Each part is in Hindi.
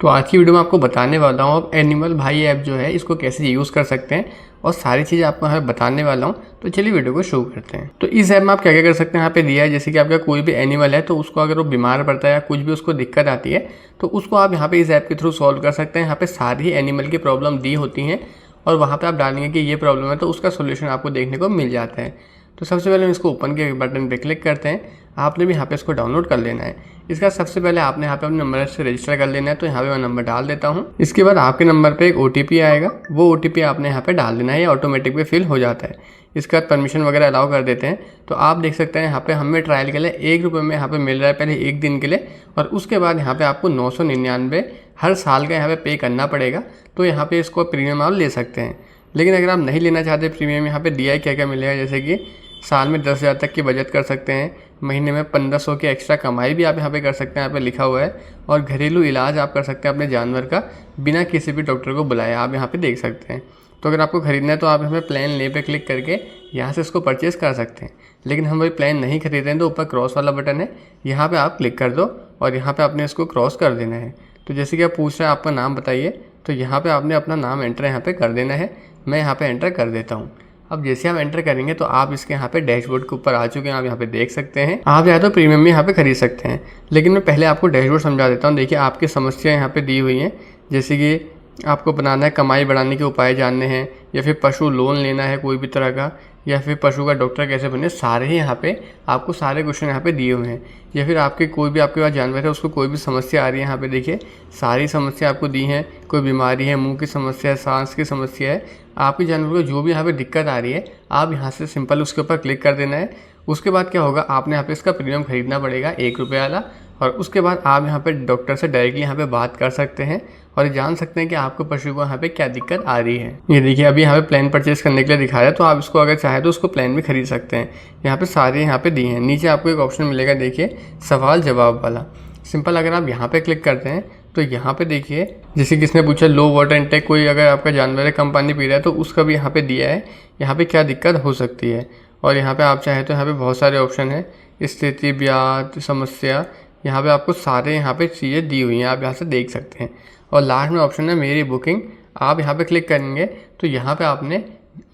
तो आज की वीडियो में आपको बताने वाला हूँ आप एनिमल भाई ऐप जो है इसको कैसे यूज़ कर सकते हैं और सारी चीज़ें आपको यहाँ बताने वाला हूँ। तो चलिए वीडियो को शुरू करते हैं। तो इस ऐप में आप क्या क्या कर सकते हैं, यहाँ पे दिया है जैसे कि आपका कोई भी एनिमल है तो उसको अगर वो बीमार पड़ता है या कुछ भी उसको दिक्कत आती है तो उसको आप यहाँ पे इस ऐप के थ्रू सॉल्व कर सकते हैं। यहाँ पे सारी ही एनिमल की प्रॉब्लम दी होती हैं और वहाँ पे आप डालेंगे कि ये प्रॉब्लम है तो उसका सोल्यूशन आपको देखने को मिल जाता है। तो सबसे पहले हम इसको ओपन के बटन पे क्लिक करते हैं। आपने भी यहाँ पे इसको डाउनलोड कर लेना है। इसका सबसे पहले आपने यहाँ पे अपने नंबर से रजिस्टर कर लेना है। तो यहाँ पे मैं नंबर डाल देता हूँ। इसके बाद आपके नंबर पे एक OTP आएगा, वो OTP आपने यहाँ पे डाल देना है, ये ऑटोमेटिक पे फिल हो जाता है। इसके बाद परमिशन वगैरह अलाउ कर देते हैं। तो आप देख सकते हैं यहाँ पे हमें ट्रायल के लिए ₹1 में यहाँ पे मिल रहा है पहले 1 दिन के लिए, और उसके बाद यहाँ पे आपको 999 हर साल का यहाँ पे पे करना पड़ेगा। तो यहाँ पे इसको प्रीमियम आप ले सकते हैं। लेकिन अगर आप नहीं लेना चाहते प्रीमियम, यहाँ पे दिया है क्या क्या मिलेगा, जैसे कि साल में 10,000 तक की बचत कर सकते हैं, महीने में 1500 की एक्स्ट्रा कमाई भी आप यहाँ पे कर सकते हैं, यहाँ पे लिखा हुआ है, और घरेलू इलाज आप कर सकते हैं अपने जानवर का बिना किसी भी डॉक्टर को बुलाए, आप यहाँ पे देख सकते हैं। तो अगर आपको खरीदना है तो आप हमें प्लान ले पे क्लिक करके यहाँ से इसको परचेज़ कर सकते हैं। लेकिन हम वही प्लान नहीं खरीद रहे हैं तो ऊपर क्रॉस वाला बटन है, यहाँ पर आप क्लिक कर दो और यहाँ पर आपने इसको क्रॉस कर देना है। तो जैसे कि आप पूछ रहे हैं आपका नाम बताइए, तो यहाँ पर आपने अपना नाम एंटर यहाँ पर कर देना है। मैं यहाँ पर एंटर कर देता हूँ। अब जैसे आप एंटर करेंगे तो आप इसके यहाँ पे डैशबोर्ड के ऊपर आ चुके हैं, आप यहाँ पे देख सकते हैं। आप चाहे तो प्रीमियम भी यहाँ पे खरीद सकते हैं, लेकिन मैं पहले आपको डैशबोर्ड समझा देता हूँ। देखिए आपकी समस्या यहाँ पे दी हुई हैं, जैसे कि आपको बनाना है, कमाई बढ़ाने के उपाय जानने हैं, या फिर पशु लोन लेना है कोई भी तरह का, या फिर पशु का डॉक्टर कैसे बने, सारे ही यहाँ पे आपको सारे क्वेश्चन यहाँ पे दिए हुए हैं। या फिर आपके कोई भी आपके पास जानवर है उसको कोई भी समस्या आ रही है, यहाँ पे देखिए सारी समस्या आपको दी हैं। कोई बीमारी है, मुंह की समस्या है, सांस की समस्या है, आपके जानवर को जो भी यहाँ पे दिक्कत आ रही है आप यहाँ से सिंपल उसके ऊपर क्लिक कर देना है। उसके बाद क्या होगा, आपने यहाँ पे इसका प्रीमियम खरीदना पड़ेगा ₹1 वाला, और उसके बाद आप यहाँ पे डॉक्टर से डायरेक्टली यहाँ पे बात कर सकते हैं और जान सकते हैं कि आपके पशु को यहाँ पे क्या दिक्कत आ रही है। ये देखिए अभी यहाँ पे प्लान परचेज करने के लिए दिखा रहा है, तो आप इसको अगर चाहे तो उसको प्लान भी खरीद सकते हैं। यहाँ पे सारे यहाँ पे दिए हैं। नीचे आपको एक ऑप्शन मिलेगा, देखिए सवाल जवाब वाला, सिंपल अगर आप यहाँ पे क्लिक करते हैं तो यहाँ पे देखिए जैसे किसने पूछा लो वाटर इंटेक, कोई अगर आपका जानवर है कम पानी पी रहा है तो उसका भी यहाँ पे दिया है, यहाँ पे क्या दिक्कत हो सकती है। और यहाँ पे आप चाहे तो यहाँ पे बहुत सारे ऑप्शन है, स्थिति, ब्याज, समस्या, यहाँ पे आपको सारे यहाँ पे चीज़ें दी हुई हैं, आप यहाँ से देख सकते हैं। और लास्ट में ऑप्शन है मेरी बुकिंग, आप यहाँ पे क्लिक करेंगे तो यहाँ पे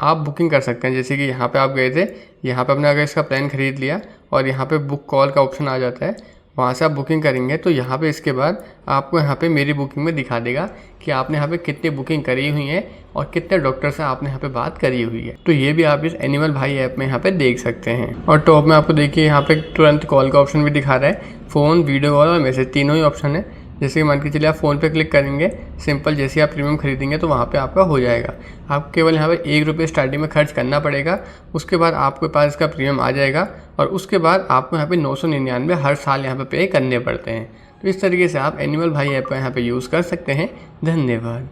आप बुकिंग कर सकते हैं। जैसे कि यहाँ पे आप गए थे, यहाँ पे आपने अगर इसका प्लान खरीद लिया और यहाँ पे बुक कॉल का ऑप्शन आ जाता है, वहाँ से आप बुकिंग करेंगे तो यहाँ पे इसके बाद आपको यहाँ पे मेरी बुकिंग में दिखा देगा कि आपने यहाँ पे कितनी बुकिंग करी हुई है और कितने डॉक्टर से आपने यहाँ पे बात करी हुई है। तो ये भी आप इस एनिमल भाई ऐप में यहाँ पे देख सकते हैं। और टॉप में आपको देखिए यहाँ पे तुरंत कॉल का ऑप्शन भी दिखा रहा है, फ़ोन, वीडियो कॉल और मैसेज, तीनों ही ऑप्शन है। जैसे कि मान के चलिए आप फ़ोन पे क्लिक करेंगे, सिंपल जैसे आप प्रीमियम खरीदेंगे तो वहाँ पे आपका हो जाएगा। आप केवल यहाँ पे ₹1 स्टार्टिंग में खर्च करना पड़ेगा, उसके बाद आपके पास इसका प्रीमियम आ जाएगा और उसके बाद आपको यहाँ पे 999 हर साल यहाँ पे पे करने पड़ते हैं। तो इस तरीके से आप एनिमल भाई ऐप का यहाँ पे यूज़ कर सकते हैं। धन्यवाद।